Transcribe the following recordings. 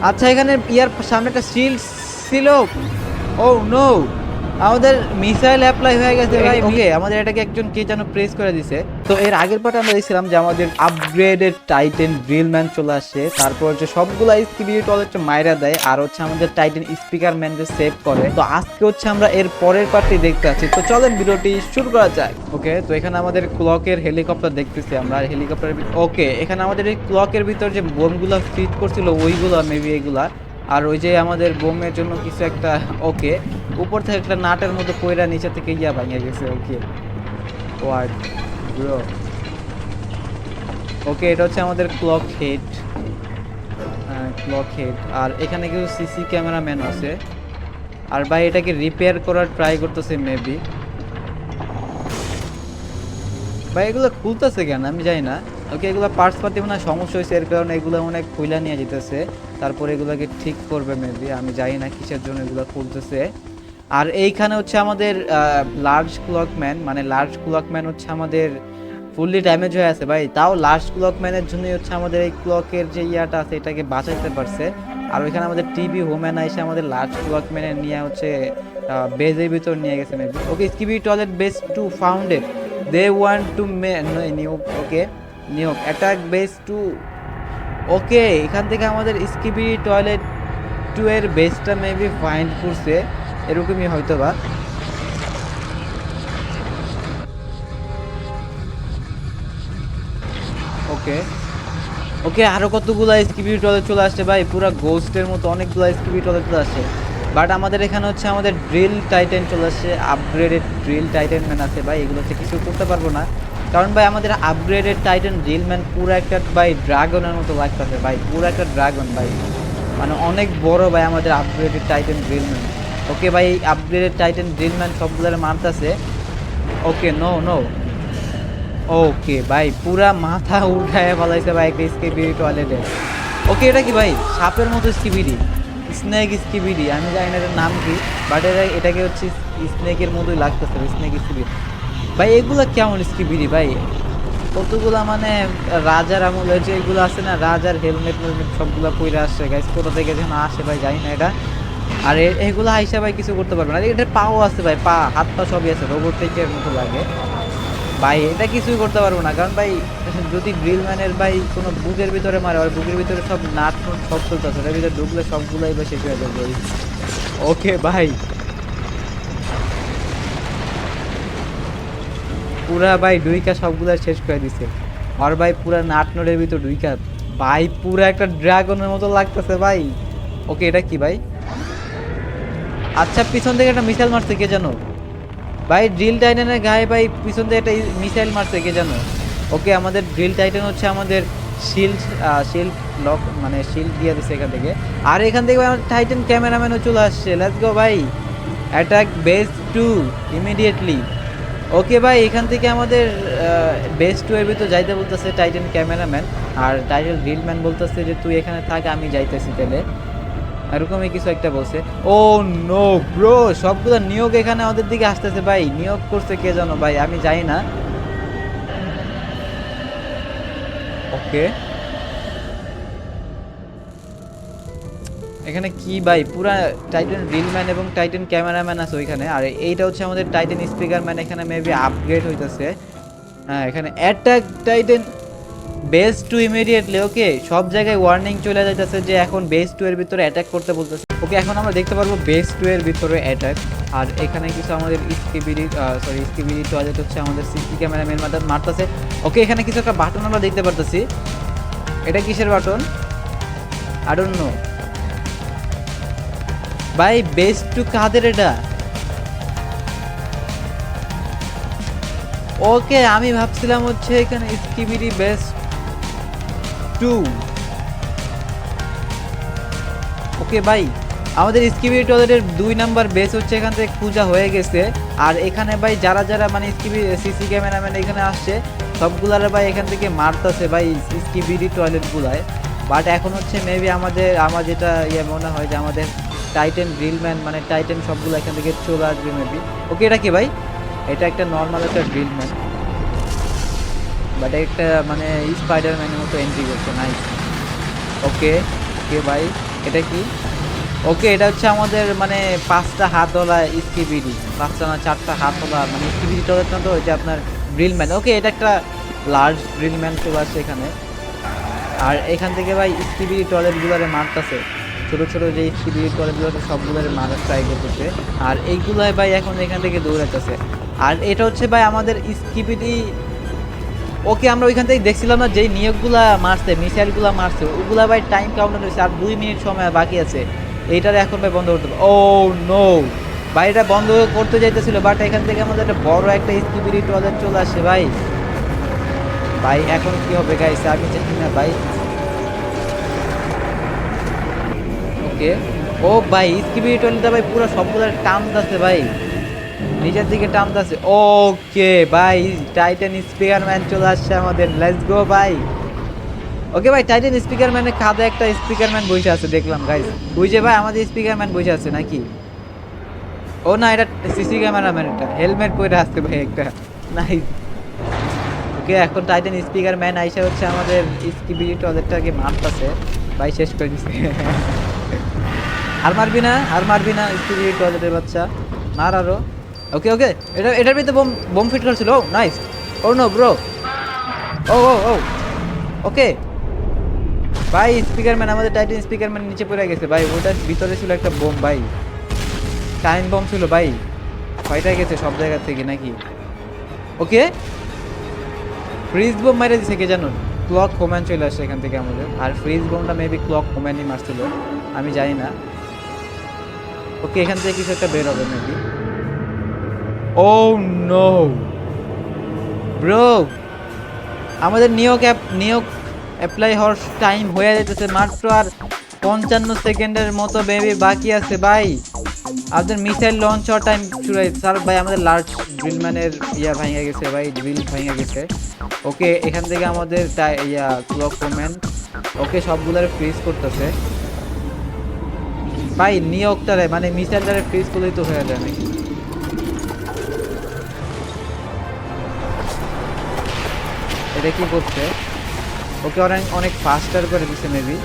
আচ্ছা এখানে ইয়ার সামনে একটা শিল্ড ছিল। ও নো, আমাদের মিসাইল অ্যাপ্লাই হয়ে গেছে ভাই। ওকে আমাদের এটাকে একজন কে যেন প্রেস করে দিছে। তো এর আগের পার্টে আমরা দেখছিলাম যে আমাদের আপগ্রেডেড টাইটেন ড্রিল ম্যান চলে আসে, তারপর হচ্ছে সবগুলা স্কিবিডি টয়লেট মাইরা দেয়, আর হচ্ছে আমাদের টাইটেন স্পিকার ম্যানকে সেভ করে। তো আজকে হচ্ছে আমরা এর পরের পার্টটি দেখতে আছি, তো চলেন ভিডিওটি শুরু করা যাক। ওকে, তো এখানে আমাদের ক্লকের হেলিকপ্টার দেখতেছি আমরা। হেলিকপ্টার ওকে, এখানে আমাদের এই ক্লকের ভিতর যে বোমগুলো ফিট করছিল ওইগুলো মেবি এগুলা। আর ওই যে আমাদের বোমের জন্য কিছু একটা, ওকে উপর থেকে একটা নাটের মতো কইরা নিচে থেকে ইয়া ভাঙে গেছে। Okay what bro. ওকে এটা হচ্ছে আমাদের ক্লক হেড, ক্লক হেড। আর এখানে কিছু সিসি ক্যামেরাম্যান আছে, আর ভাই এটাকে রিপেয়ার করার ট্রাই করতেছে মেবি। ভাই এগুলো খুলতেছে কেন আমি জানি না। ওকে এগুলো পার্টস পাতি মনে হয় সমস্যা হয়েছে, এর কারণে এগুলো অনেক খুইলা নিয়ে যেতেছে, তারপর এগুলোকে ঠিক করবে মেবি। আমি জানি না কিসের জন্য এগুলো খুলতেছে। আর এইখানে হচ্ছে আমাদের লার্জ ক্লকম্যান, মানে লার্জ ক্লকম্যান হচ্ছে আমাদের ফুললি ড্যামেজ হয়ে আছে ভাই। তাও লার্জ ক্লকম্যানের জন্যই হচ্ছে আমাদের এই ক্লকের যে ইয়াটা আছে এটাকে বাঁচাইতে পারছে। আর ওইখানে আমাদের টিভি হোম্যান এসে আমাদের লার্জ ক্লকম্যানের নিয়ে হচ্ছে বেজের ভিতর নিয়ে গেছে maybe. Okay skibidi toilet base two founded, they want to new, okay new attack base two. Okay এখান থেকে আমাদের স্কিবি টয়লেট টু এর বেসটা মেবি ফাইন্ড করছে, এরকমই হয়তো বা। ওকে ওকে আরো কতগুলো স্কিবি টয়লেট চলে আসছে ভাই, পুরো গোস্টের মতো অনেকগুলো স্কিবি টয়লেট চলে আসছে। বাট আমাদের এখানে হচ্ছে আমাদের ড্রিল টাইটেন চলে আসছে, আপগ্রেডেড ড্রিল টাইটেন ম্যান আছে ভাই। এগুলো হচ্ছে কিছু করতে পারবো না, কারণ ভাই আমাদের আপগ্রেডেড টাইটেন ড্রিল ম্যান পুরো একটা ভাই ড্রাগনের মতো লাগতেছে ভাই, পুরো একটা ড্রাগন ভাই, মানে অনেক বড় ভাই আমাদের আপগ্রেডেড টাইটেন ড্রিল ম্যান। ওকে ভাই আপগ্রেডেড টাইটেন ড্রিল ম্যান সবগুলোর মারতেছে। ওকে নো নো, ওকে ভাই পুরা মাথা উঠায় ফেলাইছে ভাই একটা স্কিবিডি টয়লেটে। ওকে এটা কি ভাই সাপের মতো স্কিবিডি, স্নেক স্কিবিডি, আমি জানি না এটার নাম কি, বাট এটাকে হচ্ছে স্নেকের মতোই লাগতেছে স্নেক স্কিবিডি। ভাই এগুলা কেমন স্কিবিডি ভাই, কতগুলা মানে রাজার আমলের যে এগুলো আছে না, রাজার হেলমেট মেলমেট সবগুলা পইরা আসছে গাইস, কোথা থেকে যেন আসে ভাই জানি না এটা। আর এগুলো আইসা ভাই কিছু করতে পারবে না, এটার পাও আছে ভাই, পা হাত পা সবই আছে, রোবটের মতো লাগে ভাই। এটা কিছুই করতে পারবো না, কারণ ভাই যদি ড্রিল ম্যানের ভাই কোনো বুকের ভিতরে মারে, আর বুকের ভিতরে সব নাট নুট সব চলতেছে, এর ভিতরে ঢুকলে সবগুলাই বা শেষ হয়ে যাবে। ওকে ভাই পুরা ভাই ডুইকা সবগুলা শেষ করে দিছে, আর ভাই পুরা নাট নোটের ভিতর ডুইকা ভাই পুরা একটা ড্রাগনের মতো লাগতেছে ভাই। ওকে এটা কি ভাই, আচ্ছা পিছন থেকে একটা মিসাইল মারছে কে জানো ভাই, ড্রিল টাইটানের গায়ে ভাই পিছন দিয়ে একটা মিসাইল মারছে কে জানো। ওকে আমাদের ড্রিল টাইটান হচ্ছে আমাদের শিল্ড, শিল্ড লক মানে শিল্ড দিয়ে দিচ্ছে এখান থেকে। আর এখান থেকে আমার টাইটান ক্যামেরাম্যানও চলে আসছে, লেটস গো ভাই অ্যাটাক বেস টু ইমিডিয়েটলি। ওকে ভাই এখান থেকে আমাদের বেস টু এর ভিতর যাইতে বলতেছে টাইটান ক্যামেরাম্যান, আর টাইটান ড্রিল ম্যান বলতেছে যে তুই এখানে থাক আমি যাইতেছি তাহলে, এরকমই কিছু একটা বলছে। ও নো ব্রো, সবগুলো নিয়োগ এখানে আমাদের দিকে আসতেছে ভাই, নিয়োগ করছে কে জানো ভাই আমি জানি না। ওকে এখানে কি ভাই, পুরা টাইটান ড্রিলম্যান এবং টাইটান ক্যামেরাম্যান আছে ওইখানে, আর এইটা হচ্ছে আমাদের টাইটান স্পিকার ম্যান, এখানে মেবি আপগ্রেড হইতাছে। হ্যাঁ এখানে attack titan base two immediately. Okay সব জায়গায় ওয়ার্নিং চলে যাইতেছে যে এখন বেস টু এর ভিতরে অ্যাটাক করতে বলতেছে। ওকে এখন আমরা দেখতে পারবো বেস টু এর ভিতরে অ্যাটাক। আর এখানে কিছু আমাদের স্কিবিডি টয়লেট হচ্ছে আমাদের সিসি ক্যামেরাম্যান মারতেছে। ওকে এখানে কিছু একটা বাটন আমরা দেখতে পারতেছি, এটা কিসের বাটন আই ডোন্ট নো ভাই। বেস টু কাদের এটা, ওকে আমি ভাবছিলাম হচ্ছে এখানে স্কিবিডি বেস টু। ওকে ভাই আমাদের স্কিবি টয়লেটের 2 নাম্বার বেস হচ্ছে এখান থেকে খোঁজা হয়ে গেছে। আর এখানে ভাই যারা যারা মানে স্কিবি সিসি ক্যামেরাম্যান এখানে আসছে সবগুলার ভাই এখান থেকে মারতেছে ভাই স্কিবিডি টয়লেটগুলায়। বাট এখন হচ্ছে মেবি আমার যেটা ইয়ে মনে হয় যে আমাদের টাইটান ড্রিলম্যান মানে টাইটান সবগুলো এখান থেকে চলে আসবে মেবি। ওকে এটা কি ভাই, এটা একটা নর্মাল একটা ড্রিলম্যান, বাট একটা মানে স্পাইডারম্যানের মতো এন্ট্রি করছে, নাইস। ওকে ওকে ভাই এটা কি? ওকে, এটা হচ্ছে আমাদের মানে 5টা হাতওয়ালা স্কিবিডি, 5টা না 4টা হাতওয়ালা মানে স্কিবিডি টয়লেট না, তো ওই যে আপনার ড্রিল ম্যান। ওকে, এটা একটা লার্জ ড্রিল ম্যান চলে আসছে এখানে। আর এখান থেকে ভাই স্কিবিডি টয়লেটগুলোরে মারতেছে, ছোট ছোট যে স্কিবিডি টয়লেটগুলো সবগুলোরে মারার ট্রাই করতেছে। আর এইগুলাই ভাই এখন এখান থেকে দৌড়াইতেছে। আর এটা হচ্ছে ভাই আমাদের স্কিবিডি। ওকে, আমরা ওইখান থেকে দেখছিলাম না যেই নিয়োগগুলা মারছে, মিসাইলগুলা মারছে, ওগুলা ভাই টাইম কাউন্টার হয়েছে, আর 2 মিনিট সময় বাকি আছে। এইটারে এখন ভাই বন্ধ করতে হবে। ও নো ভাই, এটা বন্ধ করতে যাইতেছিল, বাট এখান থেকে আমাদের একটা বড় একটা স্কিবিডি টয়লেট চলে আসে ভাই। ভাই এখন কি হবে গাইস, আমি জানি না ভাই। ওকে, ও ভাই স্কিবিডি টয়লেটটা ভাই পুরো সবগুলো টানতেছে ভাই, নিচের দিকে টানতেছে। ওকে ভাই, টাইটান স্পিকার ম্যান চলে আসছে আমাদের, লেটস গো ভাই। ওকে ভাই, টাইটান স্পিকার ম্যানের কাঁধে একটা স্পিকার ম্যান বসে আছে দেখলাম গাইস। ওই যে ভাই আমাদের স্পিকার ম্যান বসে আছে নাকি? ও না, এটা সিসি ক্যামেরাম্যান, এটা হেলমেট পরে আসছে ভাই একটা। নাইস। ওকে, এখন টাইটান স্পিকার ম্যান আইসা হচ্ছে আমাদের স্কিবিডি টয়লেটটাকে মারতাছে ভাই, শেষ করে দিছে। আর মারবি না, আর মারবি না স্কিবিডি টয়লেটের বাচ্চা, মার আরো। ওকে ওকে, এটার ভিতরে বোম বোম ফিট করছিল। ও নাইস। ও নো ব্রো। ও ও ও ওকে ভাই, স্পিকার ম্যান আমাদের টাইটান স্পিকার ম্যান নিচে পড়ে গেছে ভাই, ওটার ভিতরে ছিল একটা বোম ভাই, টাইম বোম ছিল ভাই, কয়টা গেছে সব জায়গা থেকে নাকি? ওকে, ফ্রিজ বোম মেরে দিছে কে জানো, ক্লক কম্যান্ড চলে আসছে এখান থেকে আমাদের। আর ফ্রিজ বোমটা মেবি ক্লক কম্যান্ডই মারছিল, আমি জানি না। ওকে, এখান থেকে কিছু একটা বের হবে মেবি। ও নো ব্রো, আমাদের নিয়োগ অ্যাপ্লাই হওয়ার টাইম হয়ে যেতেছে, মাত্র আর 55 সেকেন্ডের মতো বেবি বাকি আছে ভাই। আমাদের মিসাইল লঞ্চ হওয়ার টাইম শুরু হয়েছে। স্যার ভাই আমাদের লার্জ ড্রিল ম্যানের ভেঙে গেছে ভাই, ড্রিল ভেঙে গেছে। ওকে, এখান থেকে আমাদের ক্লক কমেন্ট। ওকে, সবগুলোরে ফ্রিজ করতেছে ভাই, নিয়োগটারে মানে মিসাইলটারে ফ্রিজ করলেই তো হয়ে যায় নাকি? এটা কি করছে? ওকে, অনেক অনেক ফাস্টার করে দিছে মেবি।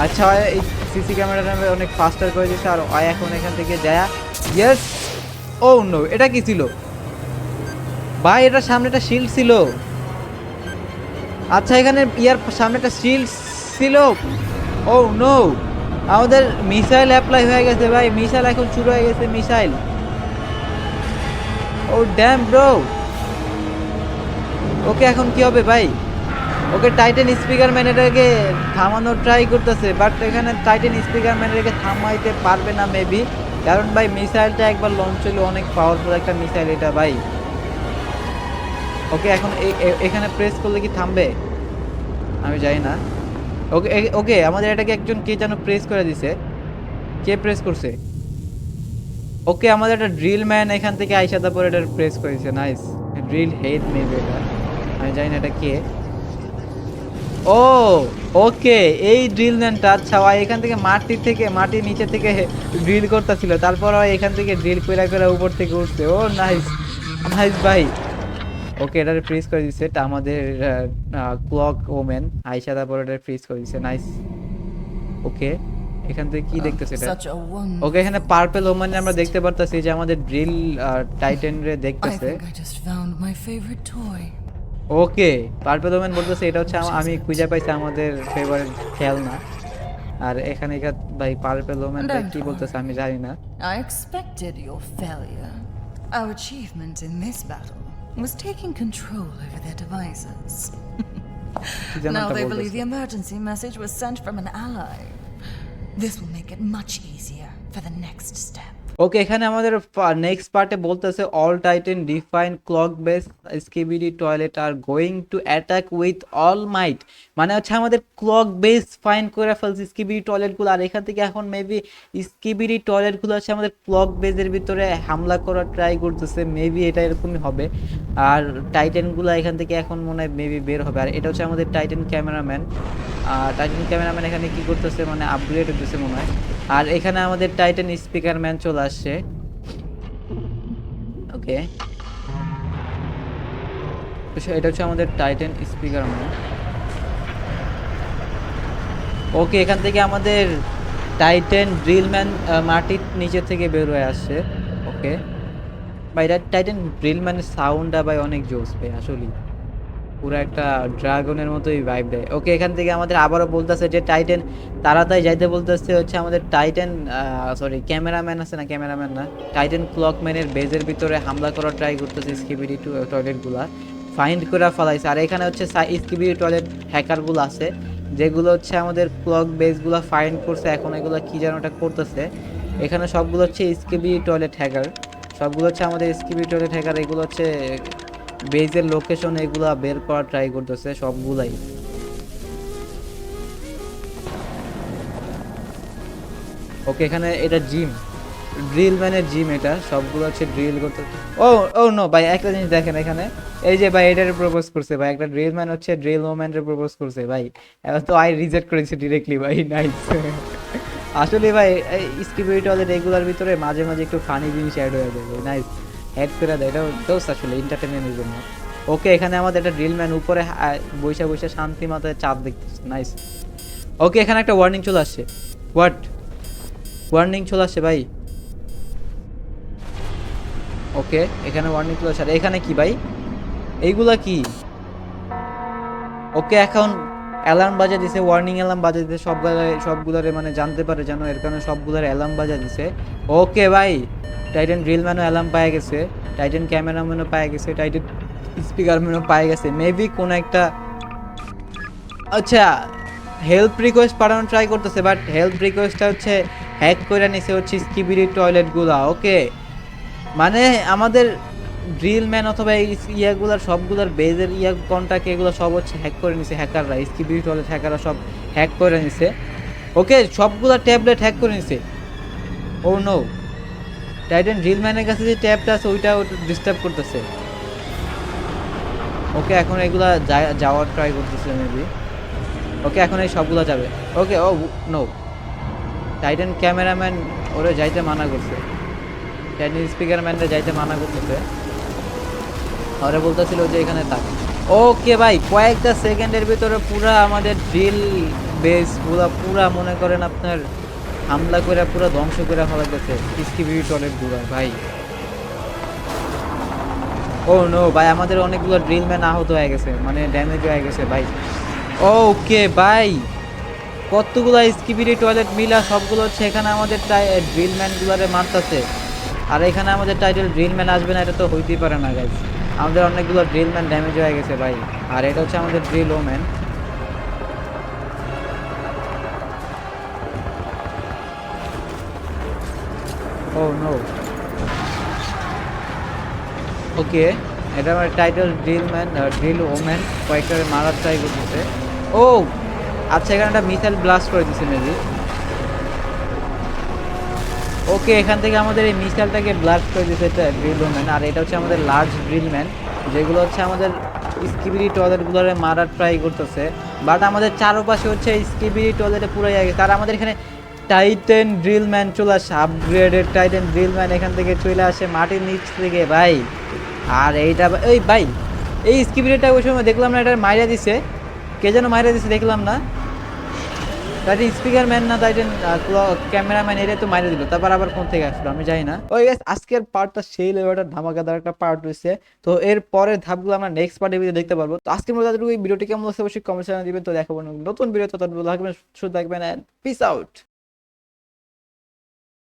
আচ্ছা, এই সিসি ক্যামেরাটা অনেক ফাস্টার করে দিছে, আর এখন এখান থেকে যায়। ইয়েস। ও নো, এটা কি ছিল ভাই? এটার সামনে একটা শিল্ড ছিল। আচ্ছা, এখানে ইয়ার সামনে একটা শিল্ড ছিল। ও নো, আমাদের মিসাইল অ্যাপ্লাই হয়ে গেছে ভাই, মিসাইল এখন শুরু হয়ে গেছে, missile. Oh damn bro. Okay, এখন কি হবে ভাই? ওকে, টাইটান স্পিকার ম্যান এটাকে থামানোর ট্রাই করতেছে, বাট এখানে টাইটান স্পিকার ম্যান এটাকে থামাইতে পারবে না মেবি, কারণ ভাই মিসাইলটা একবার লঞ্চ হলো, অনেক পাওয়ারফুল একটা মিসাইল এটা ভাই। ওকে, এখন এখানে প্রেস করলে কি থামবে? আমি জানি না। ওকে ওকে, আমাদের এটাকে একজন কে যেন প্রেস করে দিছে, কে প্রেস করছে? ওকে, আমাদের একটা ড্রিল ম্যান এখান থেকে আইসা তারপর এটা প্রেস করেছে। নাইস। ড্রিল হেড মেবি এটা, আমি জানি না এটা কে। ও ওকে, এই ড্রিল ম্যানটা। আচ্ছা, এখান থেকে মাটির নিচে থেকে ড্রিল করতেছিল, তারপর এখান থেকে ড্রিল করে করে উপর থেকে উঠছে। ও নাইস, নাইস ভাই। ওকে, এটা ফ্রিজ করে দিচ্ছে, এটা আমাদের ক্লক ওমেন আইসা তারপর এটা ফ্রিজ করে দিচ্ছে। নাইস। ওকে, এখান থেকে কি দেখতেছে এটা? ওকে, এখানে পার্পল ওমেন আমরা দেখতে পারতাছি যে আমাদের ড্রিল টাইটান রে দেখতেছে। ওকে, পার্পল ওমেন বলতেছে এটা হচ্ছে আমি খুঁজে পাইছি আমাদের ফেভারিট খেলনা। আর এখানে ভাই পার্পল ওমেন কি বলতেছে আমি জানি না। I expected your failure. Our achievement in this battle was taking control over their devices. Now they believe the emergency message was sent from an ally. This will make it much easier for the next step. ওকে, এখানে আমাদের next পার্টে বলতেছে all titan define clock base Skibidi Toilet are going to attack with all might. মানে হচ্ছে আমাদের clock base fine করে ফেলছে skibidi টয়লেটগুলো, আর এখান থেকে এখন মেবি স্কিবিডি টয়লেটগুলো হচ্ছে আমাদের ক্লক বেসের ভিতরে হামলা করার ট্রাই করতেছে, মেবি এটা এরকমই হবে। আর টাইটানগুলো এখান থেকে এখন মনে হয় মেবি বের হবে। আর এটা হচ্ছে আমাদের টাইটান ক্যামেরাম্যান। আর টাইটান ক্যামেরাম্যান এখানে কি করতেছে, মানে আপগ্রেড হতেছে মনে হয়। আর এখানে আমাদের টাইটান স্পিকার ম্যান চলে আসছে। ওকে, এটা হচ্ছে আমাদের টাইটান স্পিকার ম্যান। ওকে, এখান থেকে আমাদের টাইটেন ড্রিলম্যান মাটির নিচে থেকে বের হয়ে আসছে। ওকে ভাই, এটা টাইটেন ড্রিলম্যানের সাউন্ডটা ভাই অনেক জোস ভাই আসলেই, পুরো একটা ড্রাগনের মতোই ভাইব দেয়। ওকে, এখান থেকে আমাদের আবারও বলতেছে যে টাইটেন তাড়াতাড়ি যাইতে বলতেছে হচ্ছে আমাদের টাইটেন, সরি ক্যামেরাম্যান আছে না, ক্যামেরাম্যান না, টাইটেন ক্লকম্যানের বেজের ভিতরে হামলা করার ট্রাই করতেছে স্কিবিডি টয়লেটগুলা ফাইন্ড করে ফেলাইছে। আর এখানে হচ্ছে স্কিবিডি টয়লেট হ্যাকারগুলো আছে যেগুলো হচ্ছে আমাদের ক্লক বেসগুলো ফাইন্ড করছে, এখন এগুলো কি যেন ওটা করতেছে। এখানে সবগুলো হচ্ছে স্কিবিডি টয়লেট হ্যাকার, সবগুলো হচ্ছে আমাদের স্কিবিডি টয়লেট হ্যাকার, এগুলো হচ্ছে বেজের লোকেশন এগুলা বের করার ট্রাই করতেছে সবগুলাই। ওকে, এখানে এটা জিম, ড্রিল ম্যানের জিম, এটা সবগুলো হচ্ছে ড্রিল করতে। ও ও নো ভাই, একটা জিনিস দেখেন এখানে, এই যে ভাই এটারে প্রপোজ করছে ভাই, একটা ড্রিল ম্যান হচ্ছে ড্রিল ওম্যানরে প্রপোজ করছে ভাই, এবার তো আই রিজেক্ট করেছি ডিরেক্টলি ভাই, নাইস। আসলে ভাই স্কিবিডি টয়লেট এগুলার ভিতরে মাঝে মাঝে একটু ফানি জিনিস অ্যাড হয়ে যায়, নাইস, অ্যাড করে দেয়, এটা দোষ আসলে এন্টারটেনমেন্টের জন্য। ওকে, এখানে আমাদের একটা ড্রিল ম্যান উপরে বৈশা বৈশা শান্তি মাথায় চাঁদ দেখতেছে, নাইস। ওকে, এখানে একটা ওয়ার্নিং চলে আসছে, হোয়াট, ওয়ার্নিং চলে আসছে ভাই। ওকে, এখানে ওয়ার্নিং চলে আসছে, আর এখানে কি ভাই, এইগুলা কি? ওকে, এখন অ্যালার্ম বাজা দিছে, ওয়ার্নিং অ্যালার্ম বাজা দিছে সবগুলারে মানে জানতে পারে যেন, এর কারণে সবগুলার অ্যালার্ম বাজা দিছে। ওকে ভাই, টাইটেন ড্রিলম্যানও অ্যালার্ম পায়ে গেছে, টাইটেন ক্যামেরাম্যানও পায়ে গেছে, টাইটেন স্পিকারম্যানও পায়ে গেছে, মেবি কোন একটা, আচ্ছা হেল্প রিকোয়েস্ট পাঠানোর ট্রাই করতেছে, বাট হেল্প রিকোয়েস্টটা হচ্ছে হ্যাক করে নিছে হচ্ছে স্কিবিডি টয়লেটগুলা। ওকে, মানে আমাদের ড্রিল ম্যান অথবা এই ইয়াগুলার সবগুলার বেজের ইয়া কন্টাক্ট এগুলো সব হচ্ছে হ্যাক করে নিছে হ্যাকাররা, স্কিবিডি টয়লেট হ্যাকাররা সব হ্যাক করে নিছে। ওকে, সবগুলা ট্যাবলেট হ্যাক করে নিছে। ও নো, টাইটেন ড্রিল ম্যানের কাছে যে ট্যাবটা আছে ওইটা ডিস্টার্ব করতেছে। ওকে, এখন এগুলা যাওয়ার ট্রাই করতেছে মেবি। ওকে, এখন এই সবগুলা যাবে। ওকে, ও নো, টাইটেন ক্যামেরাম্যান ওরে যাইতে মানা করছে, টাইটেন স্পিকার ম্যানরে যাইতে মানা করতেছে, ওরে বলতেছিল যে এখানে থাক। ওকে ভাই, কয়েকটা সেকেন্ডের ভিতরে পুরা আমাদের ড্রিল বেস পুরা মনে করেন আপনার হামলা করে পুরো ধ্বংস করে ফেলা গেছে স্কিবিডি টয়লেট গুলা ভাই। ও নো ভাই, আমাদের অনেকগুলো ড্রিল ম্যান আহত হয়ে গেছে, মানে ড্যামেজ হয়ে গেছে ভাই। ওকে ভাই, কতগুলা স্কিবিডি টয়লেট মিলা সবগুলো হচ্ছে এখানে আমাদের ড্রিল ম্যানগুলারে মারতেছে, আর এখানে আমাদের টাইটেল ড্রিল ম্যান আসবে না, এটা তো হইতেই পারে না গাইজ। আমাদের অনেকগুলো ড্রিল ম্যান ড্যামেজ হয়ে গেছে ভাই, আর এটা হচ্ছে আমাদের ড্রিল ওম্যান। ও নো, ওকে, এটা আমার title drill man drill woman কয়েকটা মারার ট্রাই করতেছে। ও আচ্ছা, এখানে একটা মিসাইল ব্লাস্ট করে দিচ্ছে মেবি। ওকে, এখান থেকে আমাদের এই মিসাইলটাকে ব্লাস্ট করে দিচ্ছে এটা ড্রিল ওম্যান, আর এটা হচ্ছে আমাদের লার্জ ড্রিল ম্যান, যেগুলো হচ্ছে আমাদের স্কিবিডি টয়লেটগুলোরে মারার ট্রাই করতেছে। বাট আমাদের চারপাশে হচ্ছে স্কিবিডি টয়লেটে পুরো ইয়ে গেছে, আর আমাদের এখানে টাইটেন ড্রিল ম্যান চলে আসে, আপগ্রেডেড টাইটেন ড্রিল ম্যান এখান থেকে চলে আসে মাটির নিচ থেকে ভাই। আর এইটা এই ভাই, এই স্কিবিডিটা ওই সময় দেখলাম না, এটা মাইরা দিছে, কে যেন মাইরা দিছে দেখলাম না, টাইটেন স্পিকার ম্যান না টাইটেন ক্যামেরাম্যান, এটা তো মাইরে দিল, তারপর আবার কোন থেকে আসলো আমি জানি না। ওই গাইস, আজকের পার্টটা সেই লেভেলটা ধামাকাদার একটা পার্ট হইছে। তো এর পরের ধাপগুলো আমরা নেক্সট পার্টে ভিডিও দেখতে পারবো। তো আজকের মতো এই ভিডিওটি কেমন লাগছে অবশ্যই কমেন্ট সেকশনে দিবেন। তো দেখাবো নতুন ভিডিও, ততক্ষণ ভালো থাকবেন, সুস্থ থাকবেন, এন্ড পিস আউট।